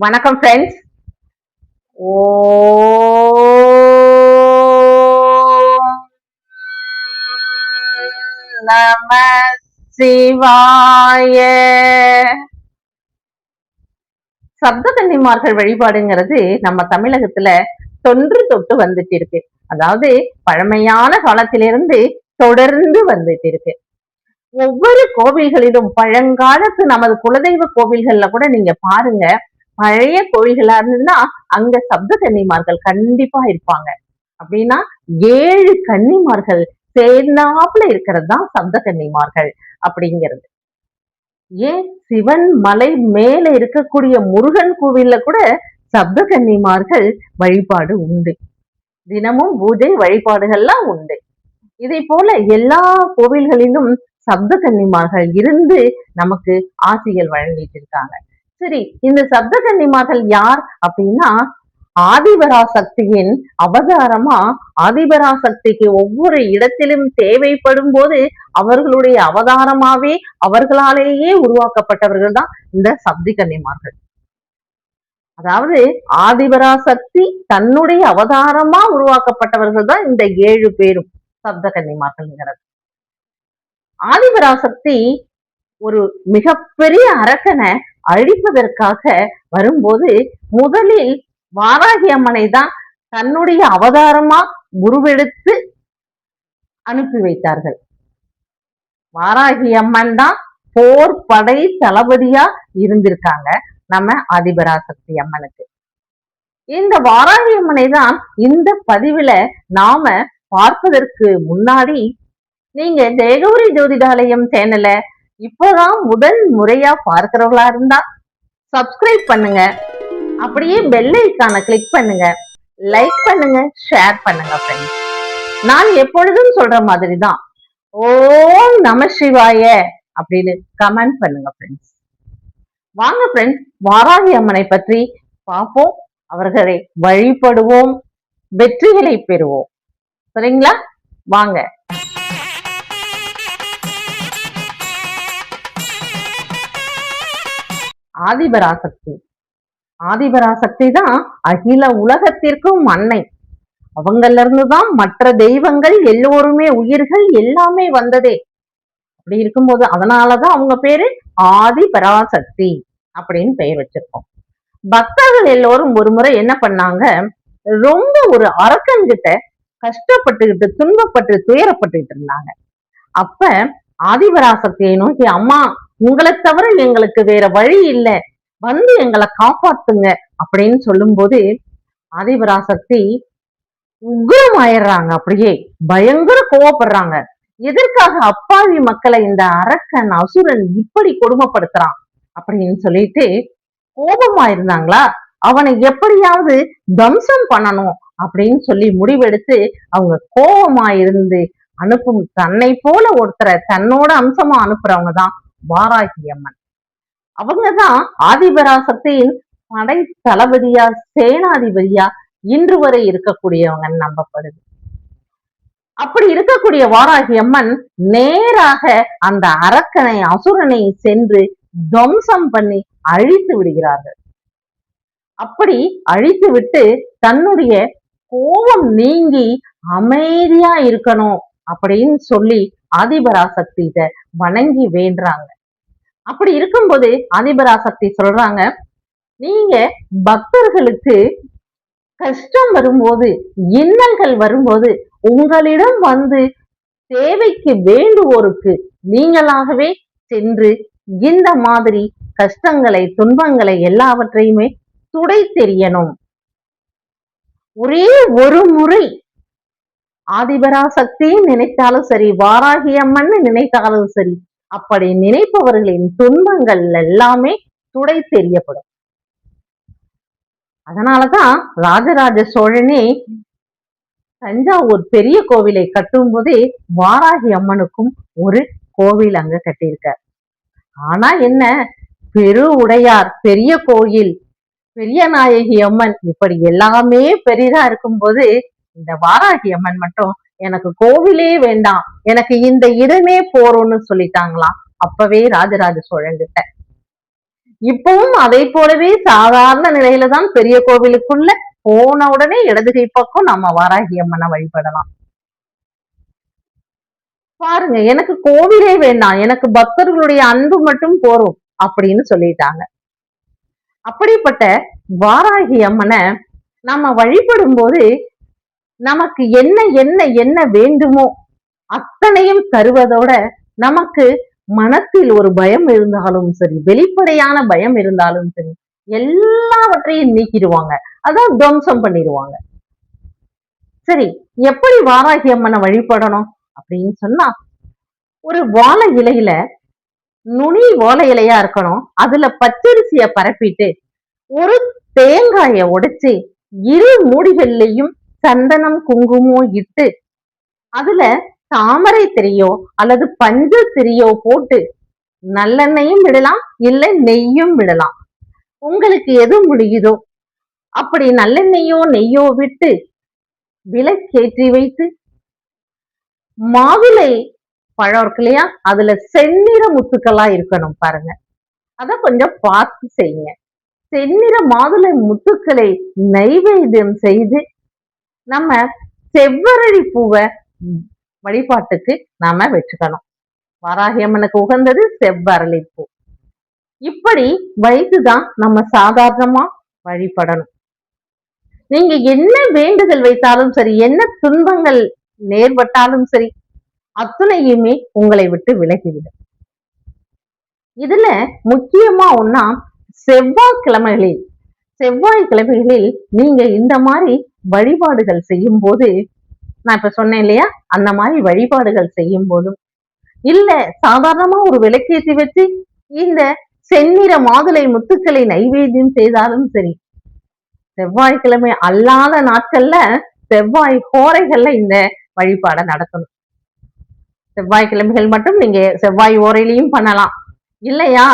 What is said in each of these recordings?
வணக்கம் ஃப்ரெண்ட்ஸ். ஓ நம சிவாய. சப்த கன்னிமார்கள் வழிபாடுங்கிறது நம்ம தமிழகத்துல தொன்று தொட்டு வந்துட்டு இருக்கு. அதாவது பழமையான காலத்திலிருந்து தொடர்ந்து வந்துட்டு இருக்கு. ஒவ்வொரு கோவில்களிலும் பழங்காலத்து நமது குலதெய்வ கோவில்கள்ல கூட நீங்க பாருங்க, பழைய கோவில்களா இருந்ததுன்னா அங்க சப்த கன்னிமார்கள் கண்டிப்பா இருப்பாங்க. அப்படின்னா 7 கன்னிமார்கள் சேர்ந்தாப்புல இருக்கிறது தான் சப்த கன்னிமார்கள் அப்படிங்கிறது. ஏன் சிவன் மலை மேல இருக்கக்கூடிய முருகன் கோவில்ல கூட சப்த கன்னிமார்கள் வழிபாடு உண்டு. தினமும் பூஜை வழிபாடுகள்லாம் உண்டு. இதை போல எல்லா கோவில்களிலும் சப்த கன்னிமார்கள் இருந்து நமக்கு ஆசிகள் வழங்கிட்டு இருக்காங்க. சரி, இந்த சப்த கன்னிமார்கள் யார் அப்படின்னா, ஆதிபராசக்தியின் அவதாரமா. ஆதிபராசக்திக்கு ஒவ்வொரு இடத்திலும் தேவைப்படும் போது அவர்களுடைய அவதாரமாவே அவர்களாலேயே உருவாக்கப்பட்டவர்கள் தான் இந்த சப்த கன்னிமார்கள். அதாவது ஆதிபராசக்தி தன்னுடைய அவதாரமா உருவாக்கப்பட்டவர்கள் தான் இந்த 7 பேரும் சப்த கன்னிமார்கள்ங்கிறது. ஆதிபராசக்தி ஒரு மிகப்பெரிய அரக்கனை அழிப்பதற்காக வரும்போது முதலில் வாராகி அம்மனை தான் தன்னுடைய அவதாரமா உருவெடுத்து அனுப்பி வைத்தார்கள். வாராகி அம்மன் தான் போர் படை தளபதியா இருந்திருக்காங்க நம்ம ஆதிபராசக்தி அம்மனுக்கு. இந்த வாராகி அம்மனை தான் இந்த பதிவுல நாம பார்ப்பதற்கு முன்னாடி, நீங்க ஜெயகௌரி ஜோதிடாலயம் சேனல இப்போதான் முதல் முறையா பார்க்கிறவங்களா இருந்தா சப்ஸ்கிரைப் பண்ணுங்க, அப்படியே பெல் ஐகானை கிளிக் பண்ணுங்க, லைக் பண்ணுங்க, ஷேர் பண்ணுங்க ஃப்ரெண்ட்ஸ். நான் எப்பொழுதும் சொல்ற மாதிரி தான் ஓம் நம சிவாய அப்படின்னு கமெண்ட் பண்ணுங்க ஃப்ரெண்ட்ஸ். வாங்க ஃப்ரெண்ட்ஸ், வாராகி அம்மனை பற்றி பார்ப்போம், அவர்களை வழிபடுவோம், வெற்றிகளை பெறுவோம். சரிங்களா? வாங்க. ஆதிபராசக்தி. ஆதிபராசக்தி தான் அகில உலகத்திற்கும் அன்னை. அவங்கள்ல இருந்துதான் மற்ற தெய்வங்கள் எல்லோருமே, உயிர்கள் எல்லாமே வந்ததே. அப்படி இருக்கும்போது அதனாலதான் அவங்க பேரு ஆதிபராசக்தி அப்படின்னு பெயர் வச்சிருக்கோம். பக்தர்கள் எல்லோரும் ஒரு முறை என்ன பண்ணாங்க, ரொம்ப ஒரு அரக்கன்கிட்ட கஷ்டப்பட்டுக்கிட்டு துன்பப்பட்டு துயரப்பட்டுக்கிட்டு இருந்தாங்க. அப்ப ஆதிபராசக்தியை நோக்கி, அம்மா உங்களை தவிர எங்களுக்கு வேற வழி இல்லை, வந்து எங்களை காப்பாத்துங்க அப்படின்னு சொல்லும் போது ஆதிபராசக்தி உக்ரம் ஆயிடுறாங்க. அப்படியே பயங்கர கோவப்படுறாங்க. எதற்காக அப்பாவி மக்களை இந்த அரக்கன் அசுரன் இப்படி கொடுமைப்படுத்துறான் அப்படின்னு சொல்லிட்டு கோபமா இருந்தாங்களா, அவனை எப்படியாவது தம்சம் பண்ணணும் அப்படின்னு சொல்லி முடிவெடுத்து அவங்க கோபமா இருந்து அனுப்பும் தன்னை போல ஒருத்தரை தன்னோட அம்சமா அனுப்புறவங்க தான் வாராகி அம்மன். அவங்கதான் ஆதிபராசக்தியின் படை தளபதியா, சேனாதிபதியா இன்று வரை இருக்கக்கூடியவங்க நம்பப்படுது. அப்படி இருக்கக்கூடிய வாராகி அம்மன் நேராக அந்த அரக்கனை அசுரனை சென்று துவம்சம் பண்ணி அழித்து விடுகிறார்கள். அப்படி அழித்து விட்டு தன்னுடைய கோபம் நீங்கி அமைதியா இருக்கணும் அப்படின்னு சொல்லி ஆதிபராசக்தி வணங்கி வேண்டாங்க. அப்படி இருக்கும்போது ஆதிபராசக்தி சொல்றாங்க, நீங்க பக்தர்களுக்கு கஷ்டம் வரும்போது, இன்னல்கள் வரும்போது உங்களிடம் வந்து தேவைக்கு வேண்டுவோருக்கு நீங்களாகவே சென்று இந்த மாதிரி கஷ்டங்களை துன்பங்களை எல்லாவற்றையுமே துடை தெரியணும். ஒரே ஒரு முறை ஆதிபராசக்தி நினைத்தாலும் சரி, வாராகி அம்மன் நினைத்தாலும் சரி, அப்படி நினைப்பவர்களின் துன்பங்கள் எல்லாமே துடை தெரியப்படும். அதனாலதான் ராஜராஜ சோழனே தஞ்சாவூர் பெரிய கோவிலை கட்டும் போதே வாராகி அம்மனுக்கும் ஒரு கோவில் அங்க கட்டியிருக்கார். ஆனா என்ன, பெரு உடையார், பெரிய கோயில், பெரிய நாயகி அம்மன், இப்படி எல்லாமே பெரிதா இருக்கும்போது இந்த வாராகி அம்மன் மட்டும் எனக்கு கோவிலே வேண்டாம், எனக்கு இந்த இடமே போறோம்னு சொல்லிட்டாங்களாம் அப்பவே ராஜராஜ சோழன் கிட்ட. இப்பவும் அதை போலவே சாதாரண நிலையில தான் பெரிய கோவிலுக்குள்ள போன உடனே இடதுகை பக்கம் நம்ம வாராகி அம்மனை வழிபடலாம். பாருங்க, எனக்கு கோவிலே வேண்டாம், எனக்கு பக்தர்களுடைய அன்பு மட்டும் போரும் அப்படின்னு சொல்லிட்டாங்க. அப்படிப்பட்ட வாராகி அம்மனை நம்ம வழிபடும் போது நமக்கு என்ன என்ன என்ன வேண்டுமோ அத்தனையும் தருவதோட, நமக்கு மனத்தில் ஒரு பயம் இருந்தாலும் சரி, வெளிப்படையான பயம் இருந்தாலும் சரி, எல்லாவற்றையும் நீக்கிடுவாங்க. அதான் துவம்சம் பண்ணிடுவாங்க. சரி, எப்படி வாராகி அம்மனை வழிபடணும் அப்படின்னு சொன்னா, ஒரு வாழை இலையில நுனி ஓலை இலையா இருக்கணும், அதுல பச்சரிசிய பரப்பிட்டு ஒரு தேங்காய உடைச்சு இரு மூடிகள்லையும் சந்தனம் குங்குமம் இட்டு அதுல தாமரை திரியோ அல்லது பஞ்ச திரியோ போட்டு நல்லெண்ணெயும் விடலாம், இல்ல நெய்யும் விடலாம். உங்களுக்கு எது முடியுதோ அப்படி நல்லெண்ணெய்யோ நெய்யோ விட்டு விளக்கேற்றி வைத்து மாவிலை பழம் இருக்கு இல்லையா, அதுல செந்நிற முத்துக்களா இருக்கணும் பாருங்க. அத கொஞ்சம் பார்த்து செய்யுங்க. செந்நிற மாதுளை முத்துக்களை நைவேத்தியம் செய்து நம்ம செவ்வரளி பூவை வழிபாட்டுக்கு நாம வச்சுக்கணும். வாராகி அம்மனுக்கு உகந்தது செவ்வரளி பூ. இப்படி வைத்துதான் நம்ம சாதாரணமா வழிபடணும். நீங்க என்ன வேண்டுதல் வைத்தாலும் சரி, என்ன துன்பங்கள் நேர்பட்டாலும் சரி, அத்துணையுமே உங்களை விட்டு விலகிவிடும். இதுல முக்கியமா ஒன்னா செவ்வாய்க்கிழமைகளில் நீங்க இந்த மாதிரி வழிபாடுகள் செய்யும் போது, நான் இப்ப சொன்னேன் இல்லையா, அந்த மாதிரி வழிபாடுகள் செய்யும் போதும் இல்ல சாதாரணமா ஒரு விளக்கேற்றி வச்சு இந்த செந்நிற மாதுளை முத்துக்களை நைவேத்தியம் செய்தாலும் சரி, செவ்வாய்க்கிழமை அல்லாத நாட்கள்ல செவ்வாய் ஹோரைகள்ல இந்த வழிபாடை நடத்தணும். செவ்வாய்க்கிழமைகள் மட்டும் நீங்க செவ்வாய் ஓரையிலையும் பண்ணலாம், இல்லையா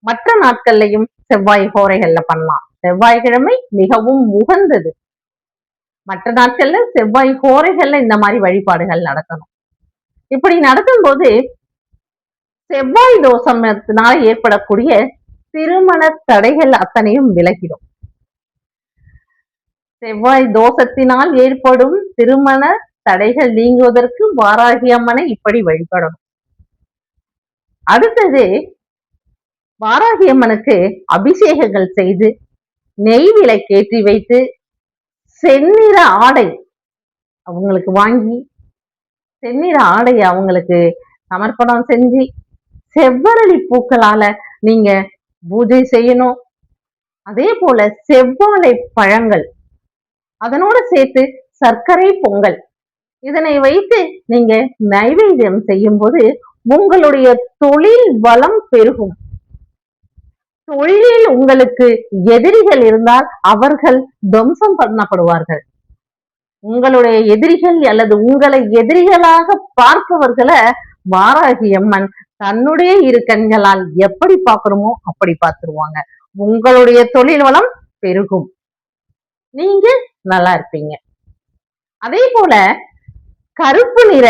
மற்ற நாட்கள்லையும் செவ்வாய் ஹோரைகள்ல பண்ணலாம். செவ்வாய்க்கிழமை மிகவும் உகந்தது. மற்ற நாட்கள்ல செவ்வாய் ஹோரைகள்ல இந்த மாதிரி வழிபாடுகள் நடத்தணும். இப்படி நடத்தும் போது செவ்வாய் தோஷத்தினால ஏற்படக்கூடிய திருமண தடைகள் அத்தனையும் விலகிடும். செவ்வாய் தோஷத்தினால் ஏற்படும் திருமண தடைகள் நீங்குவதற்கு வாராகி அம்மனை இப்படி வழிபடணும். அடுத்தது, வாராகி அம்மனுக்கு அபிஷேகங்கள் செய்து நெய் விளக்கேற்றி வைத்து செந்நிற ஆடை அவங்களுக்கு வாங்கி செந்நிற ஆடை அவங்களுக்கு சமர்ப்பணம் செஞ்சு செவ்வரளி பூக்களால நீங்க பூஜை செய்யணும். அதே போல செவ்வாழை பழங்கள் அதனோட சேர்த்து சர்க்கரை பொங்கல் இதனை வைத்து நீங்க நைவேத்தியம் செய்யும் போது உங்களுடைய தொழில் வளம் பெருகும். தொழிலில் உங்களுக்கு எதிரிகள் இருந்தால் அவர்கள் துவம்சம் பண்ணப்படுவார்கள். உங்களுடைய எதிரிகள் அல்லது உங்களை எதிரிகளாக பார்ப்பவர்களை வாராகி அம்மன் தன்னுடைய இரு கண்களால் எப்படி பார்க்கணுமோ அப்படி பார்த்துருவாங்க. உங்களுடைய தொழில் வளம் பெருகும், நீங்க நல்லா இருப்பீங்க. அதே போல கருப்பு நிற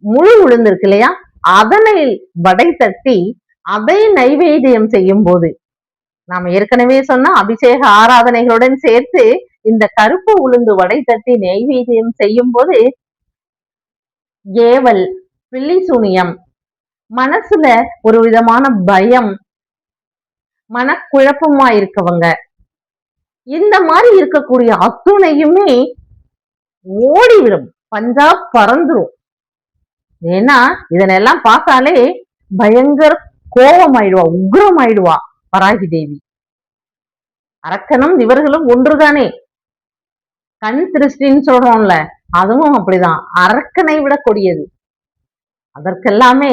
முழு உளுந்து இருக்கு இல்லையா, அதனை வடை தட்டி அதை நைவேத்தியம் செய்யும் போது, நாம ஏற்கனவே சொன்ன அபிஷேக ஆராதனைகளுடன் சேர்த்து இந்த கருப்பு உளுந்து வடை தட்டி நைவேத்தியம் செய்யும் போது ஏவல், பில்லி சூனியம், மனசுல ஒரு விதமான பயம், மனக்குழப்பமா இருக்கவங்க, இந்த மாதிரி இருக்கக்கூடிய அத்துணையுமே ஓடிவிடும், பஞ்சா பறந்துரும். ஏன்னா இதனெல்லாம் பார்த்தாலே பயங்கர கோபம் ஆயிடுவா, உக்ரம் ஆயிடுவா வராகி தேவி. அரக்கனும் இவர்களும் ஒன்றுதானே, கண் திருஷ்டின்னு சொல்றோம்ல, அதுவும் அப்படிதான், அரக்கனை விட கொடியது. அதற்கெல்லாமே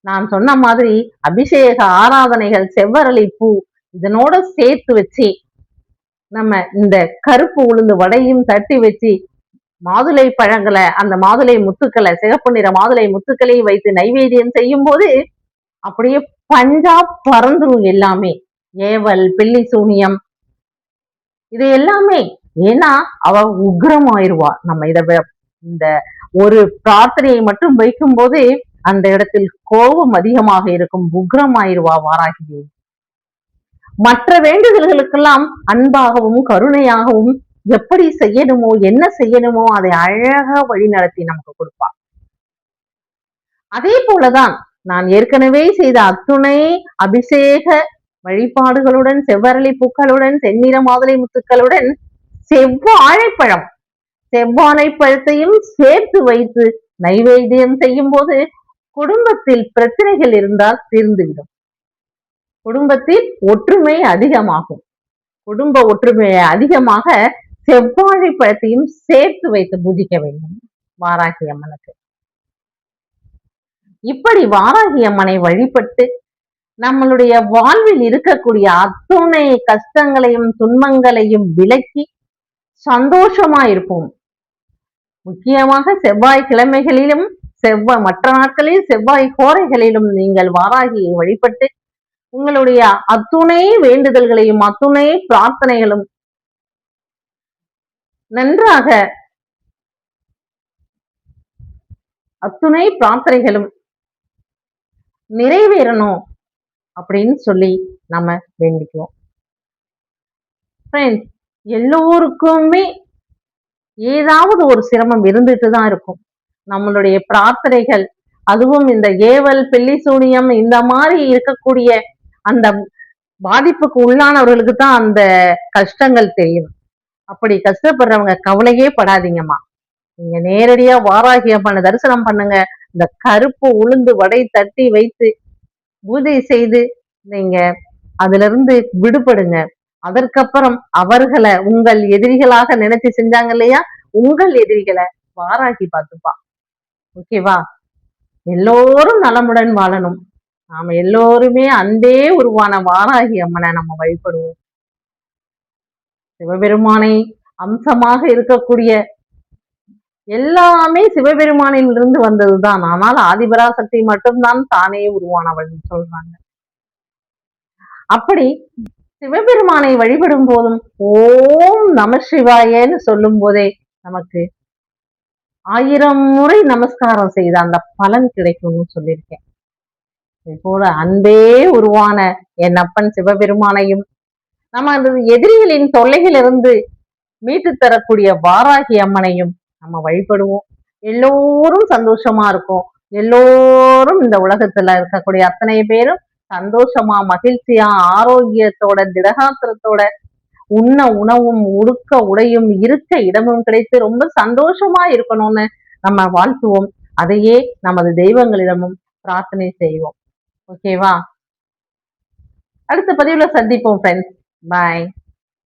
நான் சொன்ன மாதிரி அபிஷேக ஆராதனைகள், செவ்வரளி பூ இதனோட சேர்த்து வச்சு நம்ம இந்த கருப்பு உளுந்து வடையும் தட்டி வச்சு மாதுளை பழங்களை, அந்த மாதுளை முத்துக்களை, சிகப்பு நிற மாதுளை முத்துக்களையும் வைத்து நைவேத்தியம் செய்யும் போது அப்படியே பஞ்சா பறந்துரும் எல்லாமே, ஏவல், பில்லி சூனியம் இது எல்லாமே. ஏன்னா அவ உக்ரமாயிருவா. நம்ம இந்த ஒரு பிரார்த்தனையை மட்டும் வைக்கும் போது அந்த இடத்தில் கோபம் அதிகமாக இருக்கும், உக்ரமாயிருவா வாராகி. மற்ற வேண்டுதல்களுக்கெல்லாம் அன்பாகவும் கருணையாகவும் எப்படி செய்யணுமோ என்ன செய்யணுமோ அதை அழகா வழி நடத்தி நமக்கு கொடுப்பா. அதே போலதான் நான் ஏற்கனவே செய்த அத்துணை அபிஷேக வழிபாடுகளுடன் செவ்வரளி பூக்களுடன் செந்நிற மாதுளை முத்துக்களுடன் செவ்வாழைப்பழம் செவ்வாழைப்பழத்தையும் சேர்த்து வைத்து நைவேத்தியம் செய்யும் போது குடும்பத்தில் பிரச்சனைகள் இருந்தால் தீர்ந்துவிடும். குடும்பத்தில் ஒற்றுமை அதிகமாகும். குடும்ப ஒற்றுமையை அதிகமாக செவ்வாழைப்பழத்தையும் சேர்த்து வைத்து பூஜிக்க வேண்டும் வாராகி அம்மனுக்கு. இப்படி வாராகி அம்மனை வழிபட்டு நம்மளுடைய வாழ்வில் இருக்கக்கூடிய அத்துணை கஷ்டங்களையும் துன்பங்களையும் விலக்கி சந்தோஷமா இருப்போம். முக்கியமாக செவ்வாய் கிழமைகளிலும் மற்ற நாட்களில் செவ்வாய் கோரைகளிலும் நீங்கள் வாராகியை வழிபட்டு உங்களுடைய அத்துணை வேண்டுதல்களையும் அத்துணை பிரார்த்தனைகளும் நன்றாக அத்துணை பிரார்த்தனைகளும் நிறைவேறணும் அப்படின்னு சொல்லி நம்ம வேண்டிக்குவோம். ஃப்ரெண்ட்ஸ், எல்லோருக்குமே ஏதாவது ஒரு சிரமம் இருந்துட்டு தான் இருக்கும். நம்மளுடைய பிரார்த்தனைகள், அதுவும் இந்த ஏவல் பில்லி சூனியம் இந்த மாதிரி இருக்கக்கூடிய அந்த பாதிப்புக்கு உள்ளானவர்களுக்கு தான் அந்த கஷ்டங்கள் தெரியும். அப்படி கஷ்டப்படுறவங்க கவலையே படாதீங்கம்மா. நீங்க நேரடியா வாராகி அம்மனை தரிசனம் பண்ணுங்க. இந்த கருப்பு உளுந்து வடை தட்டி வைத்து பூஜை செய்து நீங்க அதுல இருந்து விடுபடுங்க. அதற்கப்புறம் அவர்களை உங்கள் எதிரிகளாக நினைச்சு செஞ்சாங்க இல்லையா, உங்கள் எதிரிகளை வாராகி பார்த்துப்பா. ஓகேவா? எல்லோரும் நலமுடன் வாழணும். நாம எல்லோருமே அன்பே உருவான வாராகி அம்மனை நம்ம வழிபடுவோம். சிவபெருமானை அம்சமாக இருக்கக்கூடிய எல்லாமே சிவபெருமானிலிருந்து வந்ததுதான். ஆனால் ஆதிபராசக்தி மட்டும்தான் தானே உருவானவள் சொல்றாங்க. அப்படி சிவபெருமானை வழிபடும் போதும் ஓம் நம சிவாயன்னு சொல்லும் போதே நமக்கு 1000 முறை நமஸ்காரம் செய்த அந்த பலன் கிடைக்கும்னு சொல்லியிருக்கேன். போல அன்பே உருவான என் அப்பன் சிவபெருமானையும் நம்ம அந்த எதிரிகளின் தொல்லைகளிலிருந்து மீட்டு தரக்கூடிய வாராகி அம்மனையும் நம்ம வழிபடுவோம். எல்லோரும் சந்தோஷமா இருக்கும். எல்லோரும் இந்த உலகத்துல இருக்கக்கூடிய அத்தனை பேரும் சந்தோஷமா மகிழ்ச்சியா ஆரோக்கியத்தோட திடகாத்திரத்தோட உண்ண உணவும் உடுக்க உடையும் இருக்க இடமும் கிடைத்து ரொம்ப சந்தோஷமா இருக்கணும்னு நம்ம வாழ்த்துவோம். அதையே நமது தெய்வங்களிடமும் பிரார்த்தனை செய்வோம். ஓகேவா? அடுத்த பதிவுல சந்திப்போம் ஃப்ரெண்ட்ஸ். பாய்.